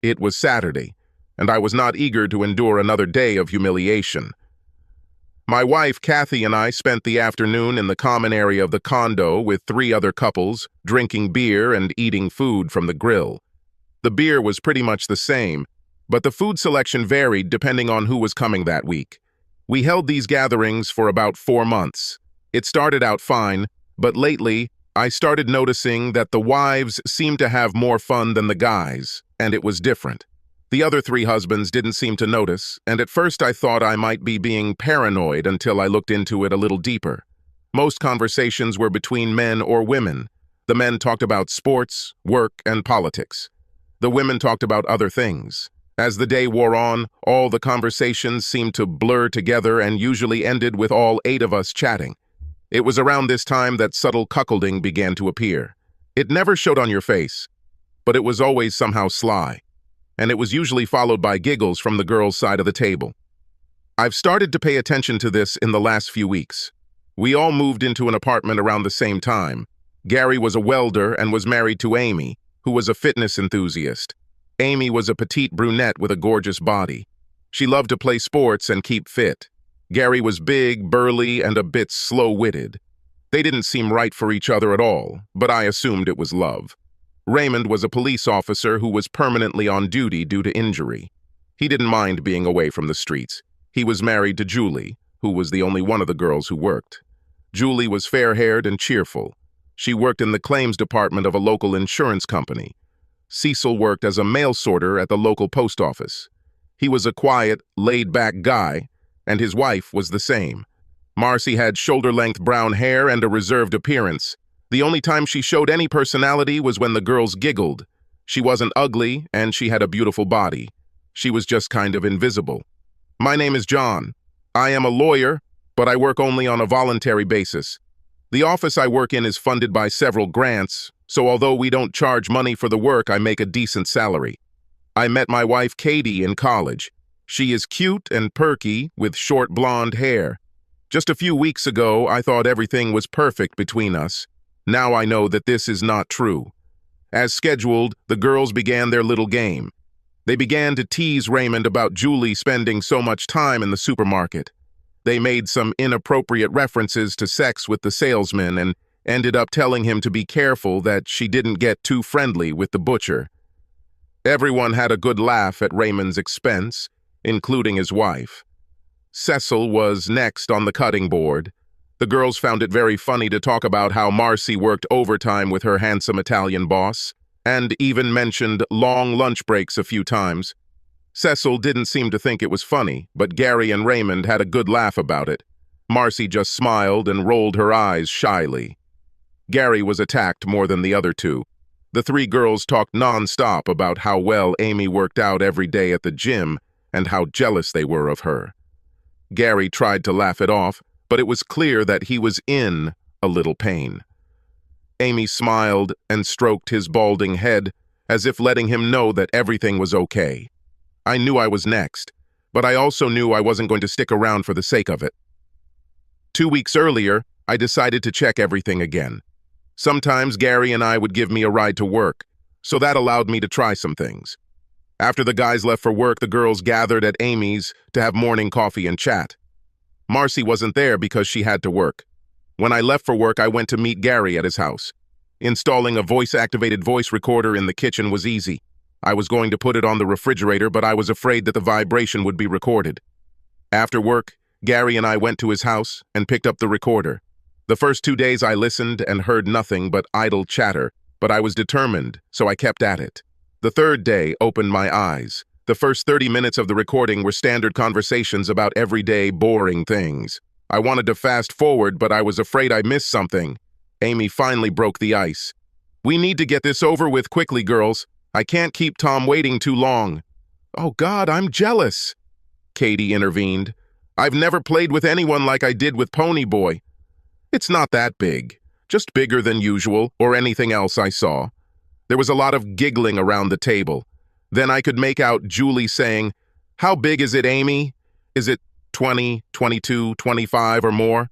It was Saturday, and I was not eager to endure another day of humiliation. My wife, Kathy, and I spent the afternoon in the common area of the condo with 3 other couples, drinking beer and eating food from the grill. The beer was pretty much the same, but the food selection varied depending on who was coming that week. We held these gatherings for about 4 months. It started out fine, but lately, I started noticing that the wives seemed to have more fun than the guys, and it was different. The other 3 husbands didn't seem to notice, and at first I thought I might be being paranoid until I looked into it a little deeper. Most conversations were between men or women. The men talked about sports, work, and politics. The women talked about other things. As the day wore on, all the conversations seemed to blur together and usually ended with all 8 of us chatting. It was around this time that subtle cuckolding began to appear. It never showed on your face, but it was always somehow sly, and it was usually followed by giggles from the girls' side of the table. I've started to pay attention to this in the last few weeks. We all moved into an apartment around the same time. Gary was a welder and was married to Amy, who was a fitness enthusiast. Amy was a petite brunette with a gorgeous body. She loved to play sports and keep fit. Gary was big, burly, and a bit slow-witted. They didn't seem right for each other at all, but I assumed it was love. Raymond was a police officer who was permanently on duty due to injury. He didn't mind being away from the streets. He was married to Julie, who was the only one of the girls who worked. Julie was fair-haired and cheerful. She worked in the claims department of a local insurance company. Cecil worked as a mail sorter at the local post office. He was a quiet, laid-back guy, and his wife was the same. Marcy had shoulder-length brown hair and a reserved appearance. The only time she showed any personality was when the girls giggled. She wasn't ugly, and she had a beautiful body. She was just kind of invisible. My name is John. I am a lawyer, but I work only on a voluntary basis. The office I work in is funded by several grants, so although we don't charge money for the work, I make a decent salary. I met my wife Katie in college. She is cute and perky with short blonde hair. Just a few weeks ago, I thought everything was perfect between us. Now I know that this is not true. As scheduled, the girls began their little game. They began to tease Raymond about Julie spending so much time in the supermarket. They made some inappropriate references to sex with the salesman and ended up telling him to be careful that she didn't get too friendly with the butcher. Everyone had a good laugh at Raymond's expense, including his wife. Cecil was next on the cutting board. The girls found it very funny to talk about how Marcy worked overtime with her handsome Italian boss, and even mentioned long lunch breaks a few times. Cecil didn't seem to think it was funny, but Gary and Raymond had a good laugh about it. Marcy just smiled and rolled her eyes shyly. Gary was attacked more than the other 2. The 3 girls talked non-stop about how well Amy worked out every day at the gym and how jealous they were of her. Gary tried to laugh it off, but it was clear that he was in a little pain. Amy smiled and stroked his balding head, as if letting him know that everything was okay. I knew I was next, but I also knew I wasn't going to stick around for the sake of it. 2 weeks earlier, I decided to check everything again. Sometimes Gary and I would give me a ride to work, so that allowed me to try some things. After the guys left for work, the girls gathered at Amy's to have morning coffee and chat. Marcy wasn't there because she had to work. When I left for work, I went to meet Gary at his house. Installing a voice-activated voice recorder in the kitchen was easy. I was going to put it on the refrigerator, but I was afraid that the vibration would be recorded. After work, Gary and I went to his house and picked up the recorder. The first 2 days I listened and heard nothing but idle chatter, but I was determined, so I kept at it. The 3rd day opened my eyes. The first 30 minutes of the recording were standard conversations about everyday, boring things. I wanted to fast forward, but I was afraid I missed something. Amy finally broke the ice. "We need to get this over with quickly, girls. I can't keep Tom waiting too long." "Oh God, I'm jealous," Katie intervened. "I've never played with anyone like I did with Pony Boy." "It's not that big, just bigger than usual or anything else I saw." There was a lot of giggling around the table. Then I could make out Julie saying, "How big is it, Amy? Is it 20, 22, 25 or more?"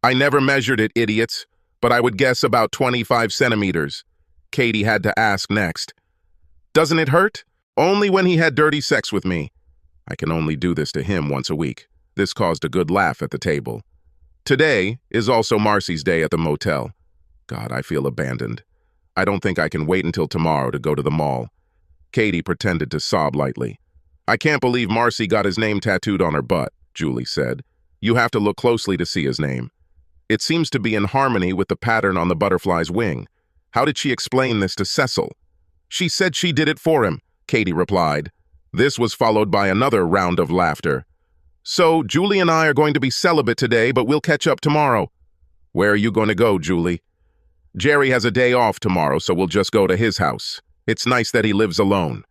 "I never measured it, idiots, but I would guess about 25 centimeters. Katie had to ask next. "Doesn't it hurt?" Only when he had dirty sex with me. I can only do this to him once a week. This caused a good laugh at the table. Today is also Marcy's day at the motel. God, I feel abandoned. I don't think I can wait until tomorrow to go to the mall. Katie pretended to sob lightly. I can't believe Marcy got his name tattooed on her butt, Julie said. You have to look closely to see his name. It seems to be in harmony with the pattern on the butterfly's wing. How did she explain this to Cecil? She said she did it for him, Katie replied. This was followed by another round of laughter. So, Julie and I are going to be celibate today, but we'll catch up tomorrow. Where are you going to go, Julie? Jerry has a day off tomorrow, so we'll just go to his house. It's nice that he lives alone.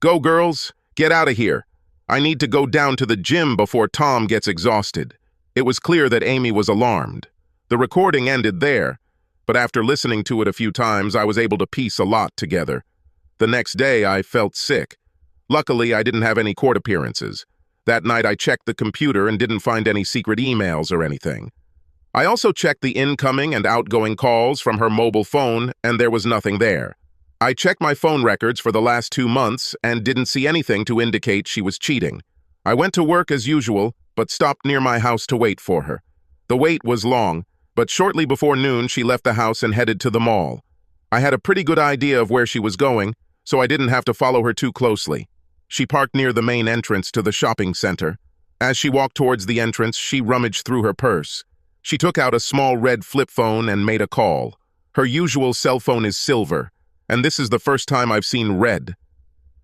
Go, girls. Get out of here. I need to go down to the gym before Tom gets exhausted. It was clear that Amy was alarmed. The recording ended there, but after listening to it a few times, I was able to piece a lot together. The next day, I felt sick. Luckily, I didn't have any court appearances. That night, I checked the computer and didn't find any secret emails or anything. I also checked the incoming and outgoing calls from her mobile phone, and there was nothing there. I checked my phone records for the last 2 months and didn't see anything to indicate she was cheating. I went to work as usual, but stopped near my house to wait for her. The wait was long, but shortly before noon, she left the house and headed to the mall. I had a pretty good idea of where she was going, so I didn't have to follow her too closely. She parked near the main entrance to the shopping center. As she walked towards the entrance, she rummaged through her purse. She took out a small red flip phone and made a call. Her usual cell phone is silver, and this is the first time I've seen red.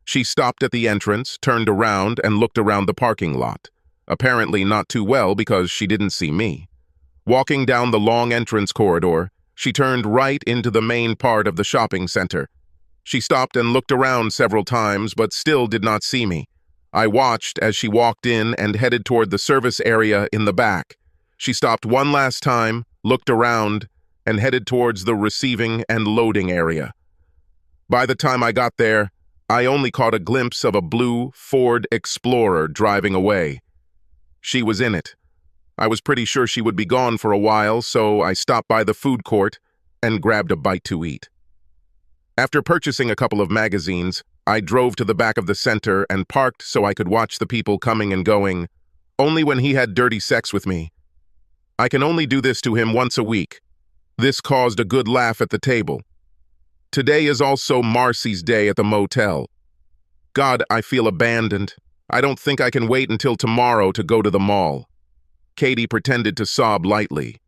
She stopped at the entrance, turned around, and looked around the parking lot. Apparently not too well because she didn't see me. Walking down the long entrance corridor, she turned right into the main part of the shopping center. She stopped and looked around several times, but still did not see me. I watched as she walked in and headed toward the service area in the back. She stopped one last time, looked around, and headed towards the receiving and loading area. By the time I got there, I only caught a glimpse of a blue Ford Explorer driving away. She was in it. I was pretty sure she would be gone for a while, so I stopped by the food court and grabbed a bite to eat. After purchasing a couple of magazines, I drove to the back of the center and parked so I could watch the people coming and going, only when he had dirty sex with me. I can only do this to him once a week. This caused a good laugh at the table. Today is also Marcy's day at the motel. God, I feel abandoned. I don't think I can wait until tomorrow to go to the mall. Katie pretended to sob lightly.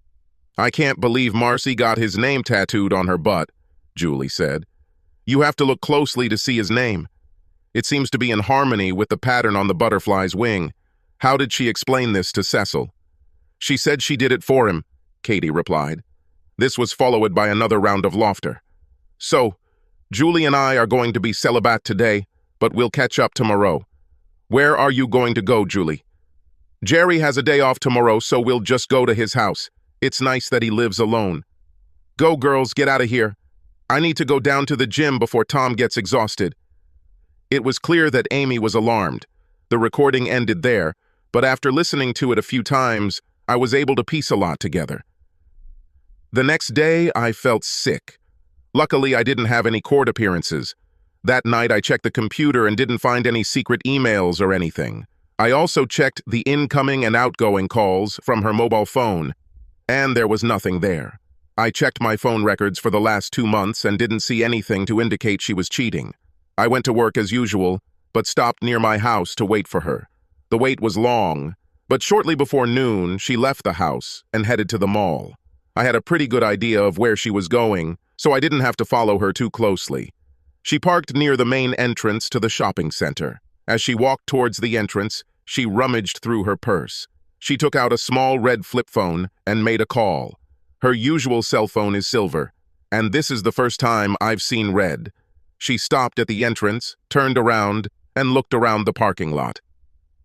I can't believe Marcy got his name tattooed on her butt, Julie said. You have to look closely to see his name. It seems to be in harmony with the pattern on the butterfly's wing. How did she explain this to Cecil? She said she did it for him, Katie replied. This was followed by another round of laughter. So, Julie and I are going to be celibate today, but we'll catch up tomorrow. Where are you going to go, Julie? Jerry has a day off tomorrow, so we'll just go to his house. It's nice that he lives alone. Go, girls, get out of here. I need to go down to the gym before Tom gets exhausted. It was clear that Amy was alarmed. The recording ended there, but after listening to it a few times, I was able to piece a lot together. The next day, I felt sick. Luckily, I didn't have any court appearances. That night, I checked the computer and didn't find any secret emails or anything. I also checked the incoming and outgoing calls from her mobile phone, and there was nothing there. I checked my phone records for the last 2 months and didn't see anything to indicate she was cheating. I went to work as usual, but stopped near my house to wait for her. The wait was long, but shortly before noon, she left the house and headed to the mall. I had a pretty good idea of where she was going, so I didn't have to follow her too closely. She parked near the main entrance to the shopping center. As she walked towards the entrance, she rummaged through her purse. She took out a small red flip phone and made a call. Her usual cell phone is silver, and this is the first time I've seen red. She stopped at the entrance, turned around, and looked around the parking lot.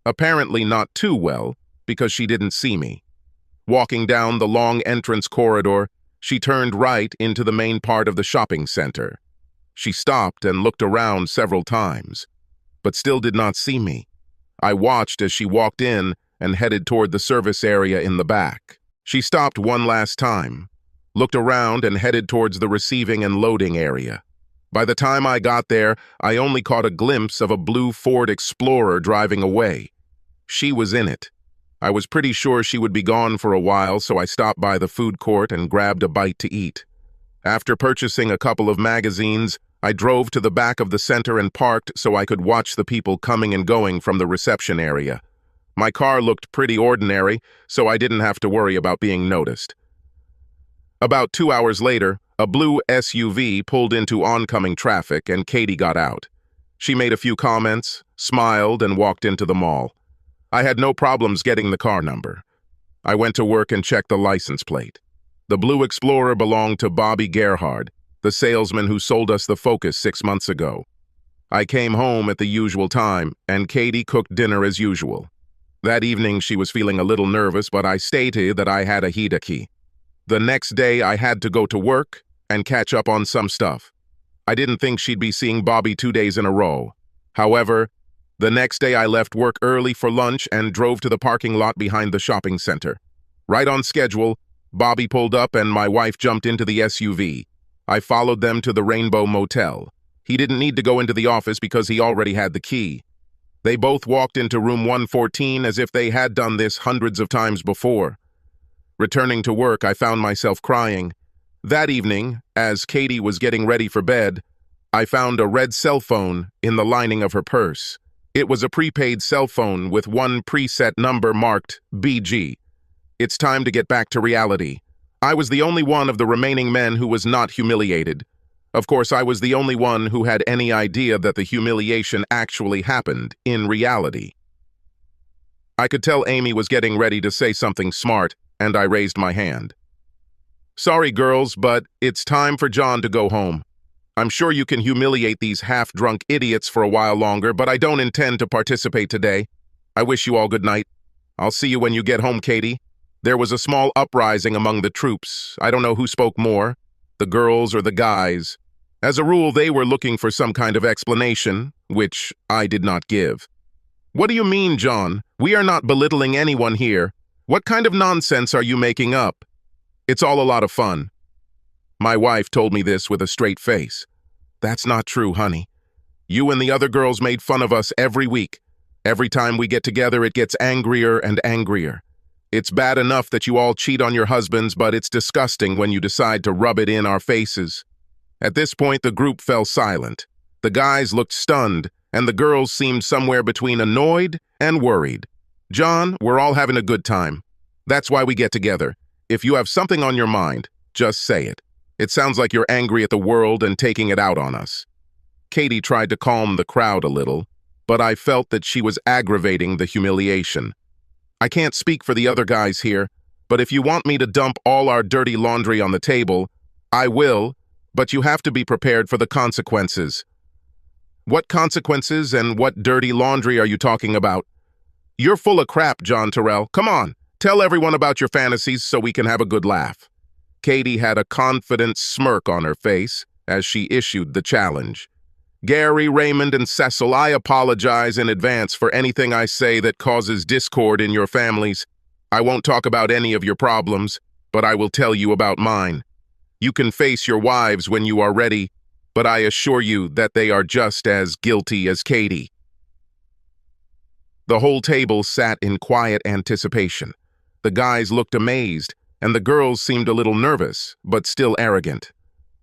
Apparently not too well, because she didn't see me. Walking down the long entrance corridor, she turned right into the main part of the shopping center. She stopped and looked around several times, but still did not see me. I watched as she walked in and headed toward the service area in the back. She stopped one last time, looked around and headed towards the receiving and loading area. By the time I got there, I only caught a glimpse of a blue Ford Explorer driving away. She was in it. I was pretty sure she would be gone for a while, so I stopped by the food court and grabbed a bite to eat. After purchasing a couple of magazines, I drove to the back of the center and parked so I could watch the people coming and going from the reception area. My car looked pretty ordinary, so I didn't have to worry about being noticed. About 2 hours later, a blue SUV pulled into oncoming traffic and Katie got out. She made a few comments, smiled, and walked into the mall. I had no problems getting the car number. I went to work and checked the license plate. The blue Explorer belonged to Bobby Gerhard, the salesman who sold us the Focus 6 months ago. I came home at the usual time, and Katie cooked dinner as usual. That evening she was feeling a little nervous, but I stated that I had a hidaki. The next day I had to go to work and catch up on some stuff. I didn't think she'd be seeing Bobby 2 days in a row. However, the next day I left work early for lunch and drove to the parking lot behind the shopping center. Right on schedule, Bobby pulled up and my wife jumped into the SUV. I followed them to the Rainbow Motel. He didn't need to go into the office because he already had the key. They both walked into room 114 as if they had done this hundreds of times before. Returning to work, I found myself crying. That evening, as Katie was getting ready for bed, I found a red cell phone in the lining of her purse. It was a prepaid cell phone with one preset number marked BG. It's time to get back to reality. I was the only one of the remaining men who was not humiliated. Of course, I was the only one who had any idea that the humiliation actually happened in reality. I could tell Amy was getting ready to say something smart, and I raised my hand. Sorry, girls, but it's time for John to go home. I'm sure you can humiliate these half-drunk idiots for a while longer, but I don't intend to participate today. I wish you all good night. I'll see you when you get home, Katie. There was a small uprising among the troops. I don't know who spoke more, the girls or the guys. As a rule, they were looking for some kind of explanation, which I did not give. What do you mean, John? We are not belittling anyone here. What kind of nonsense are you making up? It's all a lot of fun. My wife told me this with a straight face. That's not true, honey. You and the other girls made fun of us every week. Every time we get together, it gets angrier and angrier. It's bad enough that you all cheat on your husbands, but it's disgusting when you decide to rub it in our faces. At this point, the group fell silent. The guys looked stunned, and the girls seemed somewhere between annoyed and worried. John, we're all having a good time. That's why we get together. If you have something on your mind, just say it. It sounds like you're angry at the world and taking it out on us. Katie tried to calm the crowd a little, but I felt that she was aggravating the humiliation. I can't speak for the other guys here, but if you want me to dump all our dirty laundry on the table, I will, but you have to be prepared for the consequences. What consequences and what dirty laundry are you talking about? You're full of crap, John Terrell. Come on, tell everyone about your fantasies so we can have a good laugh. Katie had a confident smirk on her face as she issued the challenge. Gary, Raymond, and Cecil, I apologize in advance for anything I say that causes discord in your families. I won't talk about any of your problems, but I will tell you about mine. You can face your wives when you are ready, but I assure you that they are just as guilty as Katie. The whole table sat in quiet anticipation. The guys looked amazed, and the girls seemed a little nervous, but still arrogant.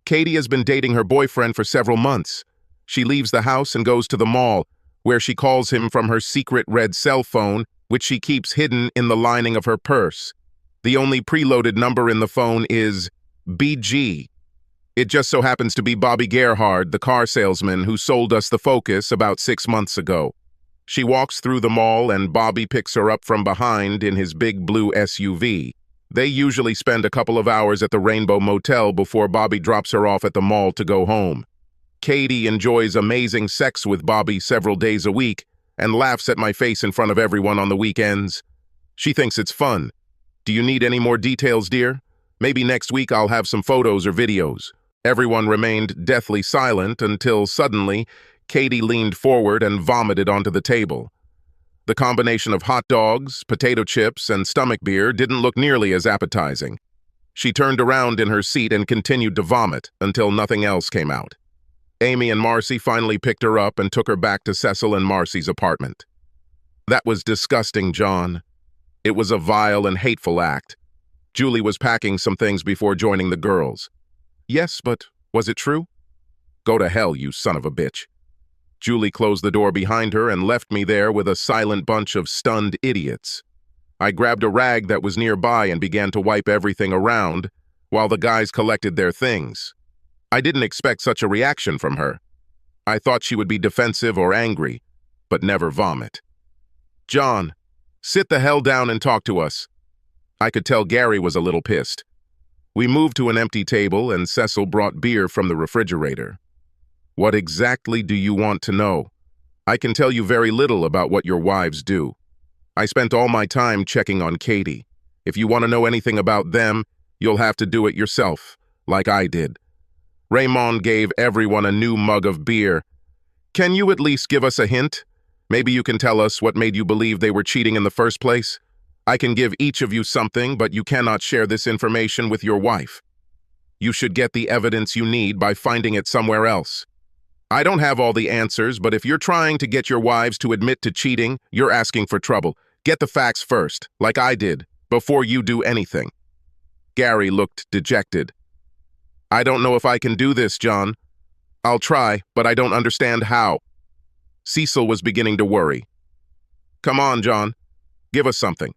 Katie has been dating her boyfriend for several months. She leaves the house and goes to the mall, where she calls him from her secret red cell phone, which she keeps hidden in the lining of her purse. The only preloaded number in the phone is BG. It just so happens to be Bobby Gerhard, the car salesman who sold us the Focus about 6 months ago. She walks through the mall and Bobby picks her up from behind in his big blue SUV. They usually spend a couple of hours at the Rainbow Motel before Bobby drops her off at the mall to go home. Katie enjoys amazing sex with Bobby several days a week and laughs at my face in front of everyone on the weekends. She thinks it's fun. Do you need any more details, dear? Maybe next week I'll have some photos or videos. Everyone remained deathly silent until suddenly Katie leaned forward and vomited onto the table. The combination of hot dogs, potato chips, and stomach beer didn't look nearly as appetizing. She turned around in her seat and continued to vomit until nothing else came out. Amy and Marcy finally picked her up and took her back to Cecil and Marcy's apartment. That was disgusting, John. It was a vile and hateful act. Julie was packing some things before joining the girls. Yes, but was it true? Go to hell, you son of a bitch. Julie closed the door behind her and left me there with a silent bunch of stunned idiots. I grabbed a rag that was nearby and began to wipe everything around while the guys collected their things. I didn't expect such a reaction from her. I thought she would be defensive or angry, but never vomit. John, sit the hell down and talk to us. I could tell Gary was a little pissed. We moved to an empty table and Cecil brought beer from the refrigerator. What exactly do you want to know? I can tell you very little about what your wives do. I spent all my time checking on Katie. If you want to know anything about them, you'll have to do it yourself, like I did. Raymond gave everyone a new mug of beer. Can you at least give us a hint? Maybe you can tell us what made you believe they were cheating in the first place? I can give each of you something, but you cannot share this information with your wife. You should get the evidence you need by finding it somewhere else. I don't have all the answers, but if you're trying to get your wives to admit to cheating, you're asking for trouble. Get the facts first, like I did, before you do anything. Gary looked dejected. I don't know if I can do this, John. I'll try, but I don't understand how. Cecil was beginning to worry. Come on, John. Give us something.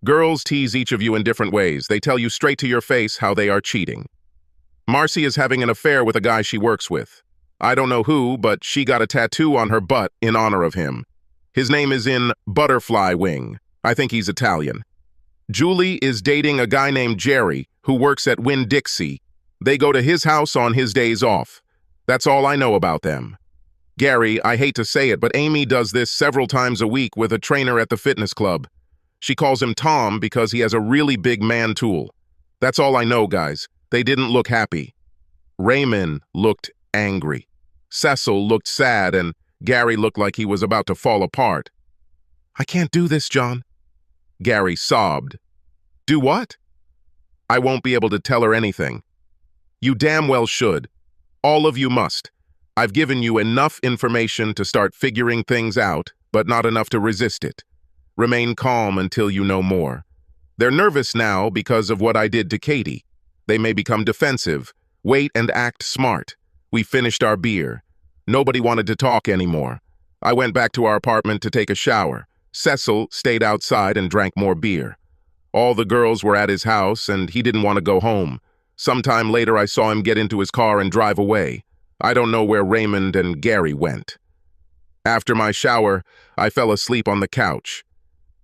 Girls tease each of you in different ways. They tell you straight to your face how they are cheating. Marcy is having an affair with a guy she works with. I don't know who, but she got a tattoo on her butt in honor of him. His name is in Butterfly Wing. I think he's Italian. Julie is dating a guy named Jerry who works at Winn-Dixie. They go to his house on his days off. That's all I know about them. Gary, I hate to say it, but Amy does this several times a week with a trainer at the fitness club. She calls him Tom because he has a really big man tool. That's all I know, guys. They didn't look happy. Raymond looked angry. Cecil looked sad, and Gary looked like he was about to fall apart. I can't do this, John. Gary sobbed. Do what? I won't be able to tell her anything. You damn well should. All of you must. I've given you enough information to start figuring things out, but not enough to resist it. Remain calm until you know more. They're nervous now because of what I did to Katie. They may become defensive. Wait and act smart. We finished our beer. Nobody wanted to talk anymore. I went back to our apartment to take a shower. Cecil stayed outside and drank more beer. All the girls were at his house, and he didn't want to go home. Sometime later, I saw him get into his car and drive away. I don't know where Raymond and Gary went. After my shower, I fell asleep on the couch.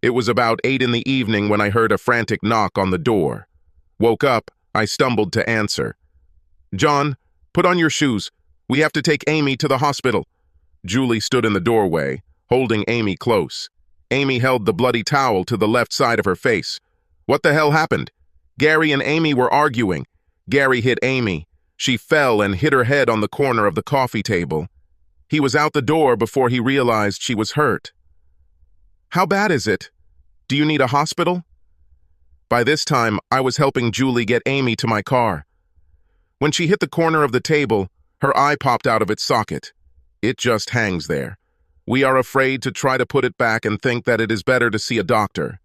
It was about 8 in the evening when I heard a frantic knock on the door. Woke up, I stumbled to answer. John, put on your shoes. We have to take Amy to the hospital. Julie stood in the doorway, holding Amy close. Amy held the bloody towel to the left side of her face. What the hell happened? Gary and Amy were arguing. Gary hit Amy. She fell and hit her head on the corner of the coffee table. He was out the door before he realized she was hurt. How bad is it? Do you need a hospital? By this time, I was helping Julie get Amy to my car. When she hit the corner of the table, her eye popped out of its socket. It just hangs there. We are afraid to try to put it back and think that it is better to see a doctor.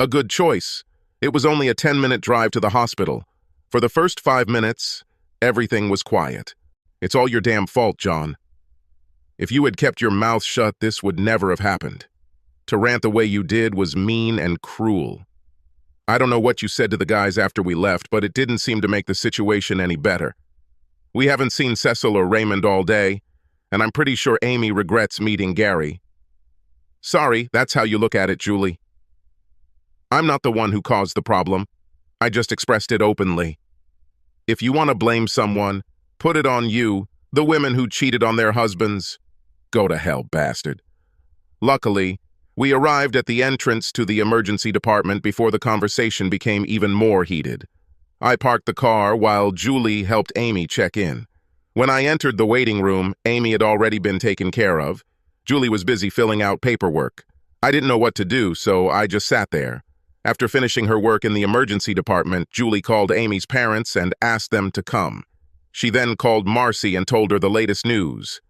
A good choice. It was only a 10-minute drive to the hospital. For the first 5 minutes, everything was quiet. It's all your damn fault, John. If you had kept your mouth shut, this would never have happened. To rant the way you did was mean and cruel. I don't know what you said to the guys after we left, but it didn't seem to make the situation any better. We haven't seen Cecil or Raymond all day, and I'm pretty sure Amy regrets meeting Gary. Sorry, that's how you look at it, Julie. I'm not the one who caused the problem. I just expressed it openly. If you want to blame someone, put it on you, the women who cheated on their husbands. Go to hell, bastard. Luckily, we arrived at the entrance to the emergency department before the conversation became even more heated. I parked the car while Julie helped Amy check in. When I entered the waiting room, Amy had already been taken care of. Julie was busy filling out paperwork. I didn't know what to do, so I just sat there. After finishing her work in the emergency department, Julie called Amy's parents and asked them to come. She then called Marcy and told her the latest news.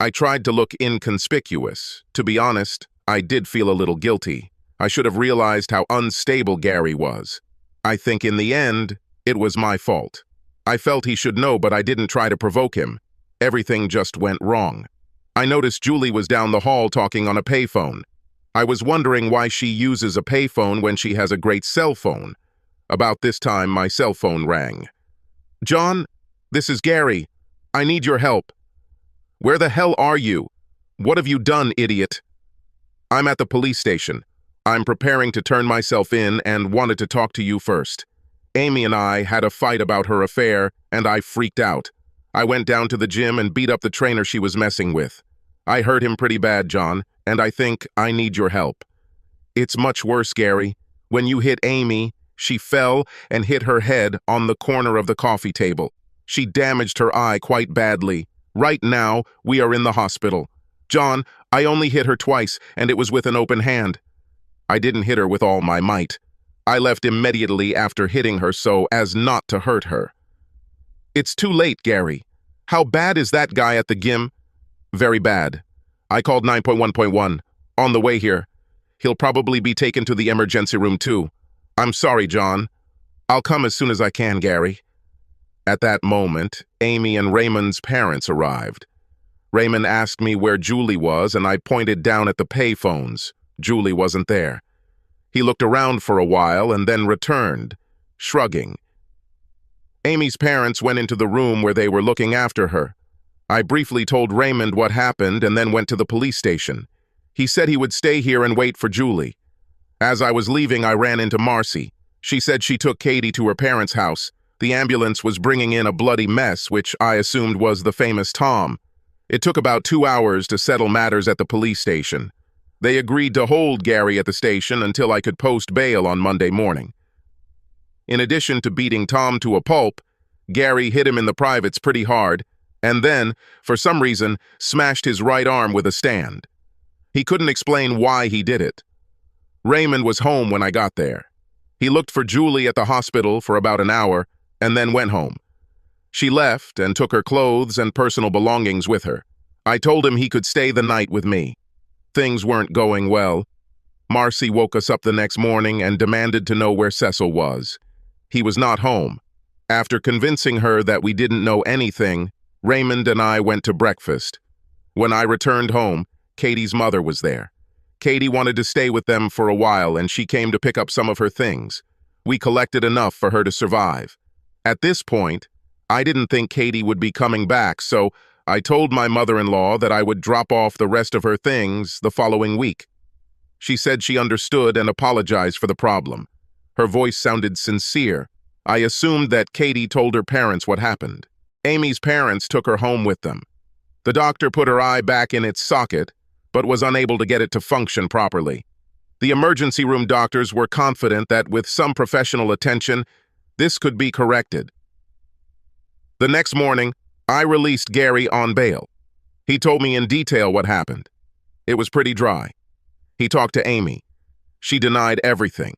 I tried to look inconspicuous. To be honest, I did feel a little guilty. I should have realized how unstable Gary was. I think in the end, it was my fault. I felt he should know, but I didn't try to provoke him. Everything just went wrong. I noticed Julie was down the hall talking on a payphone. I was wondering why she uses a payphone when she has a great cell phone. About this time, my cell phone rang. "John, this is Gary. I need your help." "Where the hell are you? What have you done, idiot?" "I'm at the police station. I'm preparing to turn myself in and wanted to talk to you first. Amy and I had a fight about her affair, and I freaked out. I went down to the gym and beat up the trainer she was messing with. I hurt him pretty bad, John, and I think I need your help." "It's much worse, Gary. When you hit Amy, she fell and hit her head on the corner of the coffee table. She damaged her eye quite badly. Right now, we are in the hospital. John, I only hit her twice, and it was with an open hand. I didn't hit her with all my might. I left immediately after hitting her so as not to hurt her." "It's too late, Gary. How bad is that guy at the gym?" "Very bad. I called 9.1.1. On the way here. He'll probably be taken to the emergency room too. I'm sorry, John. I'll come as soon as I can, Gary." At that moment, Amy and Raymond's parents arrived. Raymond asked me where Julie was, and I pointed down at the payphones. Julie wasn't there. He looked around for a while and then returned, shrugging. Amy's parents went into the room where they were looking after her. I briefly told Raymond what happened and then went to the police station. He said he would stay here and wait for Julie. As I was leaving, I ran into Marcy. She said she took Katie to her parents' house. The ambulance was bringing in a bloody mess, which I assumed was the famous Tom. It took about 2 hours to settle matters at the police station. They agreed to hold Gary at the station until I could post bail on Monday morning. In addition to beating Tom to a pulp, Gary hit him in the privates pretty hard, and then, for some reason, smashed his right arm with a stand. He couldn't explain why he did it. Raymond was home when I got there. He looked for Julie at the hospital for about an hour and then went home. She left and took her clothes and personal belongings with her. I told him he could stay the night with me. Things weren't going well. Marcy woke us up the next morning and demanded to know where Cecil was. He was not home. After convincing her that we didn't know anything, Raymond and I went to breakfast. When I returned home, Katie's mother was there. Katie wanted to stay with them for a while, and she came to pick up some of her things. We collected enough for her to survive. At this point, I didn't think Katie would be coming back, so I told my mother-in-law that I would drop off the rest of her things the following week. She said she understood and apologized for the problem. Her voice sounded sincere. I assumed that Katie told her parents what happened. Amy's parents took her home with them. The doctor put her eye back in its socket, but was unable to get it to function properly. The emergency room doctors were confident that with some professional attention, this could be corrected. The next morning, I released Gary on bail. He told me in detail what happened. It was pretty dry. He talked to Amy. She denied everything.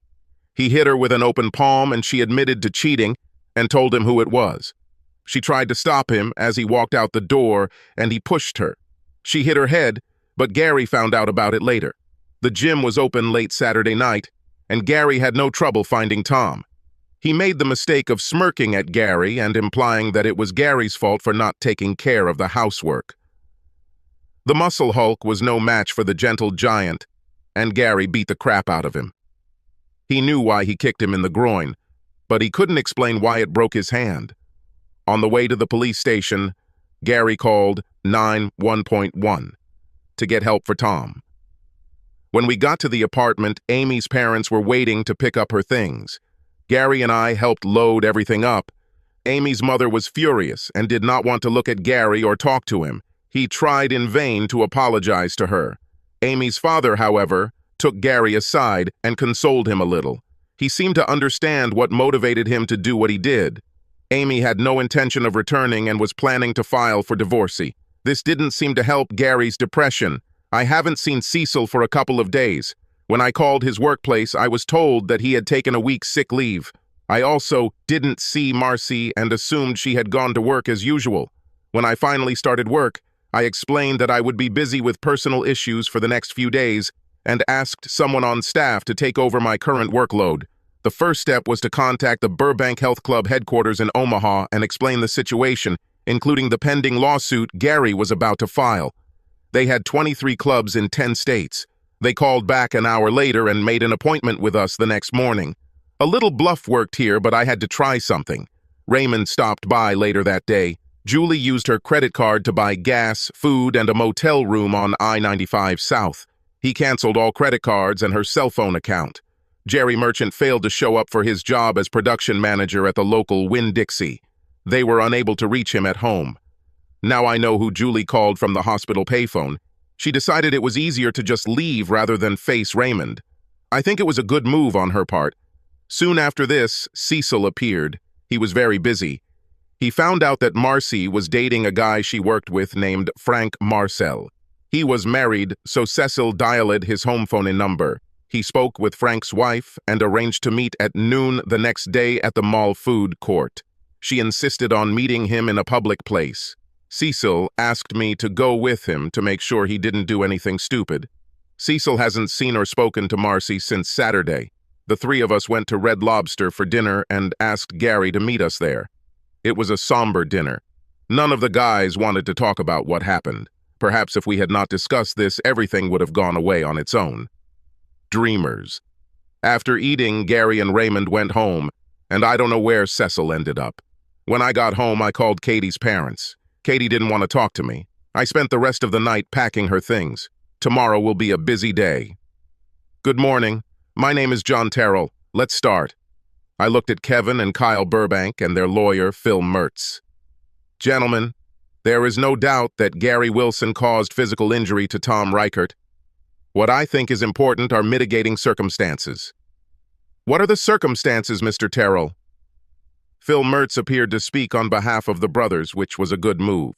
He hit her with an open palm and she admitted to cheating and told him who it was. She tried to stop him as he walked out the door and he pushed her. She hit her head, but Gary found out about it later. The gym was open late Saturday night and Gary had no trouble finding Tom. He made the mistake of smirking at Gary and implying that it was Gary's fault for not taking care of the housework. The muscle Hulk was no match for the gentle giant, and Gary beat the crap out of him. He knew why he kicked him in the groin, but he couldn't explain why it broke his hand. On the way to the police station, Gary called 911 to get help for Tom. When we got to the apartment, Amy's parents were waiting to pick up her things. Gary and I helped load everything up. Amy's mother was furious and did not want to look at Gary or talk to him. He tried in vain to apologize to her. Amy's father, however, took Gary aside and consoled him a little. He seemed to understand what motivated him to do what he did. Amy had no intention of returning and was planning to file for divorce. This didn't seem to help Gary's depression. I haven't seen Cecil for a couple of days. When I called his workplace, I was told that he had taken a week's sick leave. I also didn't see Marcy and assumed she had gone to work as usual. When I finally started work, I explained that I would be busy with personal issues for the next few days and asked someone on staff to take over my current workload. The first step was to contact the Burbank Health Club headquarters in Omaha and explain the situation, including the pending lawsuit Gary was about to file. They had 23 clubs in 10 states. They called back an hour later and made an appointment with us the next morning. A little bluff worked here, but I had to try something. Raymond stopped by later that day. Julie used her credit card to buy gas, food, and a motel room on I-95 South. He canceled all credit cards and her cell phone account. Jerry Merchant failed to show up for his job as production manager at the local Winn-Dixie. They were unable to reach him at home. Now I know who Julie called from the hospital payphone. She decided it was easier to just leave rather than face Raymond. I think it was a good move on her part. Soon after this, Cecil appeared. He was very busy. He found out that Marcy was dating a guy she worked with named Frank Marcel. He was married, so Cecil dialed his home phone number. He spoke with Frank's wife and arranged to meet at noon the next day at the mall food court. She insisted on meeting him in a public place. Cecil asked me to go with him to make sure he didn't do anything stupid. Cecil hasn't seen or spoken to Marcy since Saturday. The three of us went to Red Lobster for dinner and asked Gary to meet us there. It was a somber dinner. None of the guys wanted to talk about what happened. Perhaps if we had not discussed this, everything would have gone away on its own. Dreamers. After eating, Gary and Raymond went home, and I don't know where Cecil ended up. When I got home, I called Katie's parents. Katie didn't want to talk to me. I spent the rest of the night packing her things. Tomorrow will be a busy day. Good morning. My name is John Terrell. Let's start. I looked at Kevin and Kyle Burbank and their lawyer, Phil Mertz. Gentlemen, there is no doubt that Gary Wilson caused physical injury to Tom Reichert. What I think is important are mitigating circumstances. What are the circumstances, Mr. Terrell? Phil Mertz appeared to speak on behalf of the brothers, which was a good move.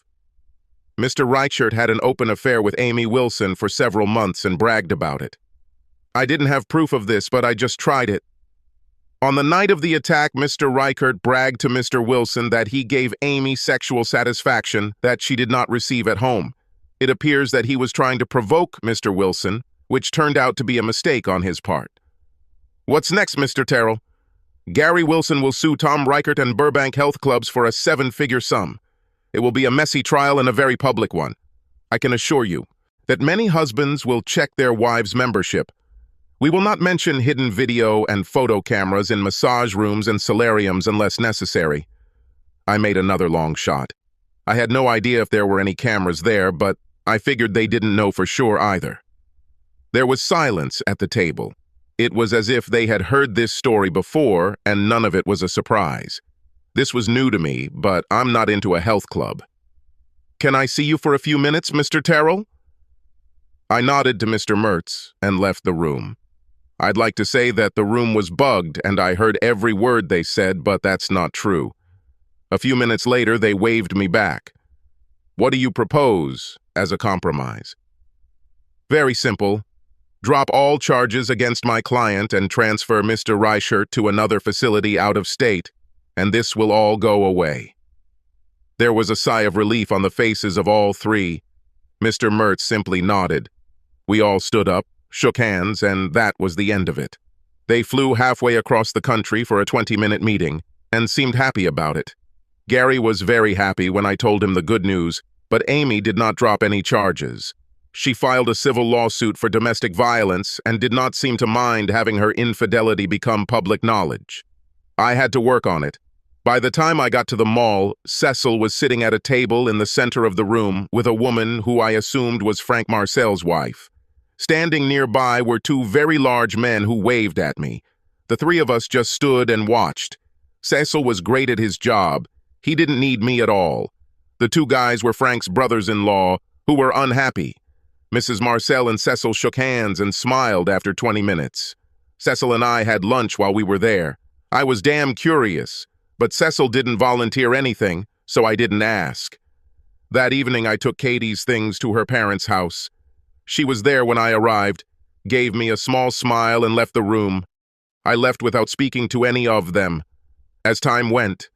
Mr. Reichert had an open affair with Amy Wilson for several months and bragged about it. I didn't have proof of this, but I just tried it. On the night of the attack, Mr. Reichert bragged to Mr. Wilson that he gave Amy sexual satisfaction that she did not receive at home. It appears that he was trying to provoke Mr. Wilson, which turned out to be a mistake on his part. What's next, Mr. Terrell? Gary Wilson will sue Tom Reichert and Burbank Health Clubs for a 7-figure sum. It will be a messy trial and a very public one. I can assure you that many husbands will check their wives' membership. We will not mention hidden video and photo cameras in massage rooms and solariums unless necessary. I made another long shot. I had no idea if there were any cameras there, but I figured they didn't know for sure either. There was silence at the table. It was as if they had heard this story before, and none of it was a surprise. This was new to me, but I'm not into a health club. Can I see you for a few minutes, Mr. Terrell? I nodded to Mr. Mertz and left the room. I'd like to say that the room was bugged and I heard every word they said, but that's not true. A few minutes later, they waved me back. What do you propose as a compromise? Very simple. Drop all charges against my client and transfer Mr. Reichert to another facility out of state, and this will all go away. There was a sigh of relief on the faces of all three. Mr. Mertz simply nodded. We all stood up, shook hands, and that was the end of it. They flew halfway across the country for a 20-minute meeting and seemed happy about it. Gary was very happy when I told him the good news, but Amy did not drop any charges. She filed a civil lawsuit for domestic violence and did not seem to mind having her infidelity become public knowledge. I had to work on it. By the time I got to the mall, Cecil was sitting at a table in the center of the room with a woman who I assumed was Frank Marcel's wife. Standing nearby were two very large men who waved at me. The three of us just stood and watched. Cecil was great at his job. He didn't need me at all. The two guys were Frank's brothers-in-law, who were unhappy. Mrs. Marcel and Cecil shook hands and smiled after 20 minutes. Cecil and I had lunch while we were there. I was damn curious, but Cecil didn't volunteer anything, so I didn't ask. That evening, I took Katie's things to her parents' house. She was there when I arrived, gave me a small smile and left the room. I left without speaking to any of them. As time went,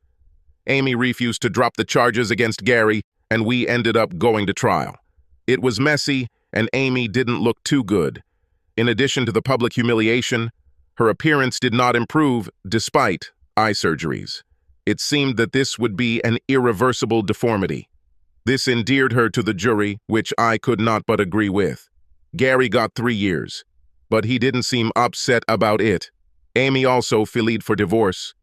Amy refused to drop the charges against Gary, and we ended up going to trial. It was messy, and Amy didn't look too good. In addition to the public humiliation, her appearance did not improve despite eye surgeries. It seemed that this would be an irreversible deformity. This endeared her to the jury, which I could not but agree with. Gary got 3 years, but he didn't seem upset about it. Amy also filed for divorce.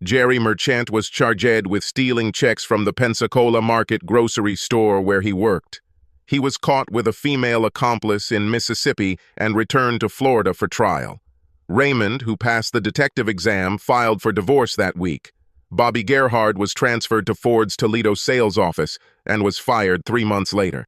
Jerry Merchant was charged with stealing checks from the Pensacola Market grocery store where he worked. He was caught with a female accomplice in Mississippi and returned to Florida for trial. Raymond, who passed the detective exam, filed for divorce that week. Bobby Gerhard was transferred to Ford's Toledo sales office and was fired 3 months later.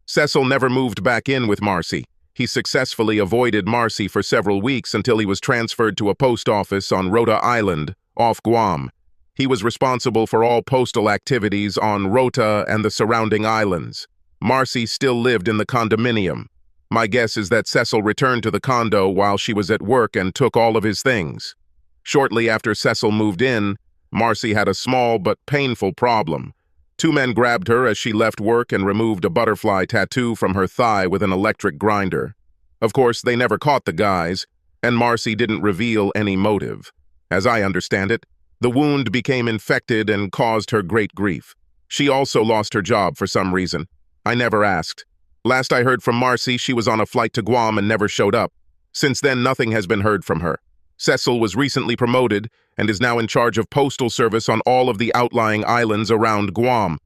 Cecil never moved back in with Marcy. He successfully avoided Marcy for several weeks until he was transferred to a post office on Rota Island, off Guam. He was responsible for all postal activities on Rota and the surrounding islands. Marcy still lived in the condominium. My guess is that Cecil returned to the condo while she was at work and took all of his things. Shortly after Cecil moved in, Marcy had a small but painful problem. 2 men grabbed her as she left work and removed a butterfly tattoo from her thigh with an electric grinder. Of course, they never caught the guys, and Marcy didn't reveal any motive. As I understand it, the wound became infected and caused her great grief. She also lost her job for some reason. I never asked. Last I heard from Marcy, she was on a flight to Guam and never showed up. Since then, nothing has been heard from her. Cecil was recently promoted and is now in charge of postal service on all of the outlying islands around Guam.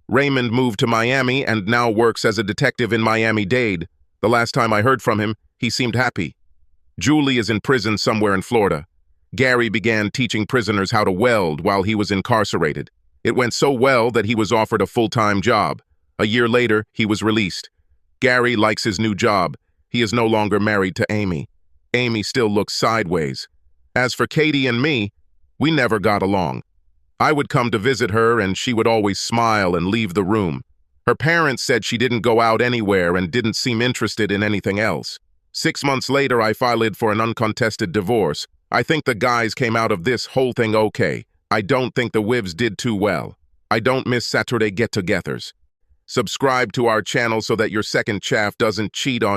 Raymond moved to Miami and now works as a detective in Miami-Dade. The last time I heard from him, he seemed happy. Julie is in prison somewhere in Florida. Gary began teaching prisoners how to weld while he was incarcerated. It went so well that he was offered a full-time job. A year later, he was released. Gary likes his new job. He is no longer married to Amy. Amy still looks sideways. As for Katie and me, we never got along. I would come to visit her and she would always smile and leave the room. Her parents said she didn't go out anywhere and didn't seem interested in anything else. 6 months later, I filed for an uncontested divorce. I think the guys came out of this whole thing okay. I don't think the Wives did too well. I don't miss Saturday get-togethers. Subscribe to our channel so that your second chaff doesn't cheat on